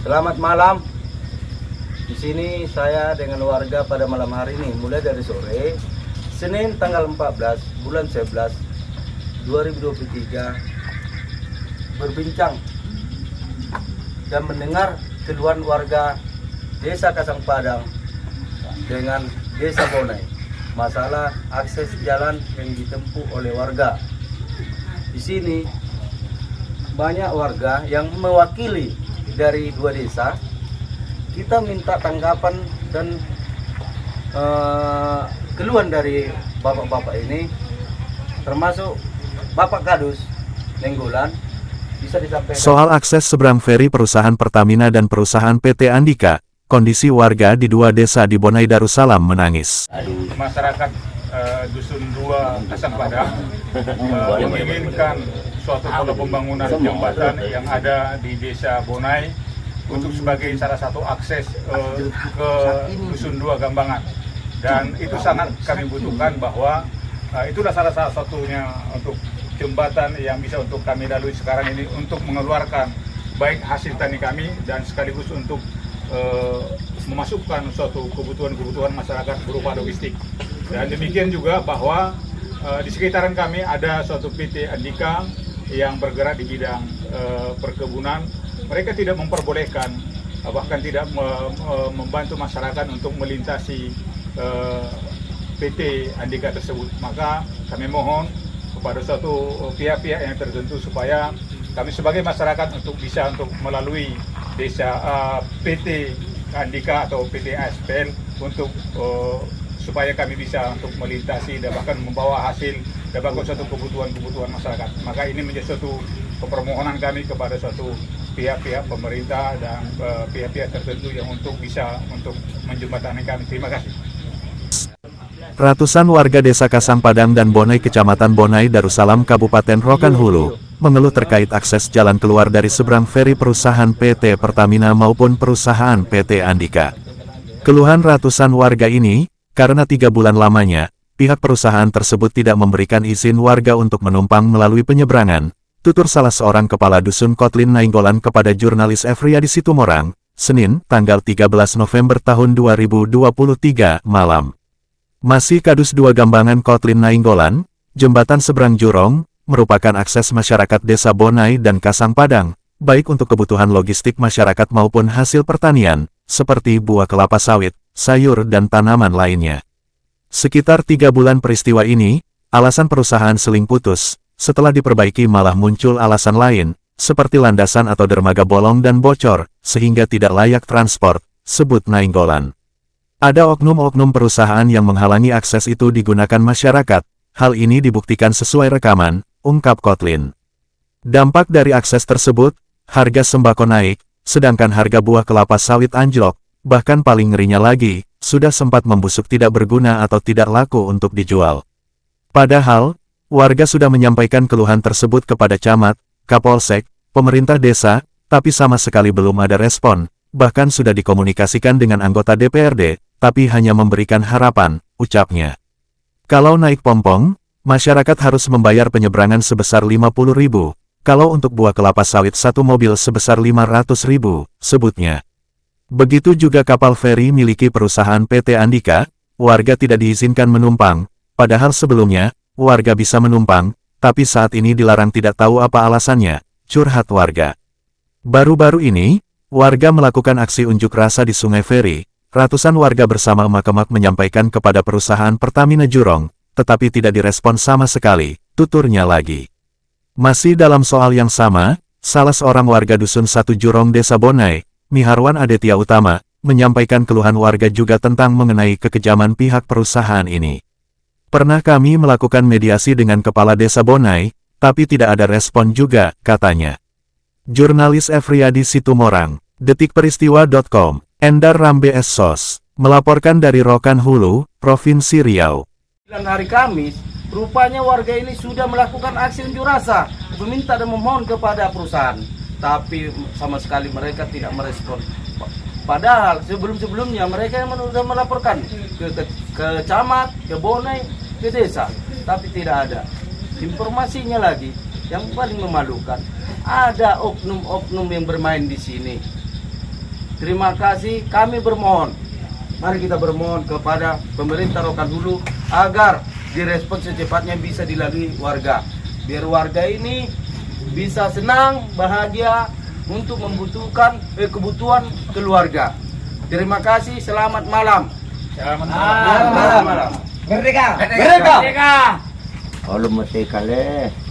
Selamat malam. Di sini saya dengan warga pada malam hari ini mulai dari sore Senin tanggal 14 bulan 11 2023 berbincang dan mendengar keluhan warga Desa Kasang Padang dengan Desa Bonai masalah akses jalan yang ditempuh oleh warga. Di sini banyak warga yang mewakili dari dua desa. Kita minta tanggapan dan keluhan dari bapak-bapak ini, termasuk Bapak Kadus Nenggolan, bisa disampaikan. Soal akses seberang feri perusahaan Pertamina dan perusahaan PT Andika, kondisi warga di dua desa di Bonai Darussalam menangis. Masyarakat Dusun 2 Kasang Padang menginginkan suatu pembangunan jembatan yang ada di Desa Bonai untuk sebagai salah satu akses ke Dusun 2 Gambangan, dan itu sangat kami butuhkan bahwa itulah salah satunya untuk jembatan yang bisa untuk kami lalui sekarang ini untuk mengeluarkan baik hasil tani kami dan sekaligus untuk memasukkan suatu kebutuhan masyarakat berupa logistik. Dan demikian juga bahwa di sekitaran kami ada suatu PT Andika yang bergerak di bidang perkebunan. Mereka tidak memperbolehkan, bahkan tidak membantu masyarakat untuk melintasi PT Andika tersebut. Maka kami mohon kepada suatu pihak-pihak yang tertentu supaya kami sebagai masyarakat untuk bisa untuk melalui desa PT Andika atau PT ASPL untuk supaya kami bisa untuk melintasi dan bahkan membawa hasil dan bahkan suatu kebutuhan masyarakat. Maka ini menjadi suatu permohonan kami kepada suatu pihak-pihak pemerintah dan pihak-pihak tertentu yang untuk bisa untuk menjembatani kami. Terima kasih. Ratusan warga Desa Kasang Padang dan Bonai Kecamatan Bonai Darussalam Kabupaten Rokan Hulu mengeluh terkait akses jalan keluar dari seberang feri perusahaan PT Pertamina maupun perusahaan PT Andika. Keluhan ratusan warga ini karena 3 bulan lamanya pihak perusahaan tersebut tidak memberikan izin warga untuk menumpang melalui penyeberangan, tutur salah seorang kepala dusun Kotlin Nainggolan kepada jurnalis Efriadi Situmorang, Senin, tanggal 13 November tahun 2023 malam. Masih Kadus 2 Gambangan Kotlin Nainggolan, jembatan seberang Jurong, merupakan akses masyarakat Desa Bonai dan Kasang Padang, baik untuk kebutuhan logistik masyarakat maupun hasil pertanian, seperti buah kelapa sawit, sayur dan tanaman lainnya. Sekitar 3 bulan peristiwa ini, alasan perusahaan seling putus, setelah diperbaiki malah muncul alasan lain, seperti landasan atau dermaga bolong dan bocor, sehingga tidak layak transport, sebut Nainggolan. Ada oknum-oknum perusahaan yang menghalangi akses itu digunakan masyarakat, hal ini dibuktikan sesuai rekaman, ungkap Kotlin. Dampak dari akses tersebut, harga sembako naik, sedangkan harga buah kelapa sawit anjlok, bahkan paling ngerinya lagi, sudah sempat membusuk tidak berguna atau tidak laku untuk dijual. Padahal, warga sudah menyampaikan keluhan tersebut kepada camat, kapolsek, pemerintah desa, tapi sama sekali belum ada respon, bahkan sudah dikomunikasikan dengan anggota DPRD, tapi hanya memberikan harapan, ucapnya. Kalau naik pompong, masyarakat harus membayar penyeberangan sebesar 50.000, kalau untuk buah kelapa sawit satu mobil sebesar 500.000, sebutnya. Begitu juga kapal feri miliki perusahaan PT Andika, warga tidak diizinkan menumpang, padahal sebelumnya, warga bisa menumpang, tapi saat ini dilarang tidak tahu apa alasannya, curhat warga. Baru-baru ini, warga melakukan aksi unjuk rasa di Sungai Feri, ratusan warga bersama emak-emak menyampaikan kepada perusahaan Pertamina Jurong, tetapi tidak direspon sama sekali, tuturnya lagi. Masih dalam soal yang sama, salah seorang warga Dusun 1 Jurong Desa Bonai, Miharwan Aditya Utama, menyampaikan keluhan warga juga tentang mengenai kekejaman pihak perusahaan ini. Pernah kami melakukan mediasi dengan Kepala Desa Bonai, tapi tidak ada respon juga, katanya. Jurnalis Efriadi Situmorang, detikperistiwa.com, Endar Rambe Essos, melaporkan dari Rokan Hulu, Provinsi Riau. Hari Kamis, rupanya warga ini sudah melakukan aksi unjuk rasa, meminta dan memohon kepada perusahaan. Tapi sama sekali mereka tidak merespon. Padahal sebelum-sebelumnya mereka yang sudah melaporkan ke camat, ke Bonai, ke desa, tapi tidak ada. Informasinya lagi yang paling memalukan, ada oknum-oknum yang bermain di sini. Terima kasih, kami bermohon. Mari kita bermohon kepada pemerintah Rokan Hulu agar direspon secepatnya bisa dilalui warga. Biar warga ini bisa senang, bahagia untuk membutuhkan kebutuhan keluarga. Terima kasih, selamat malam. Selamat Selamat malam. Merdeka! Merdeka! Kalau merdeka le.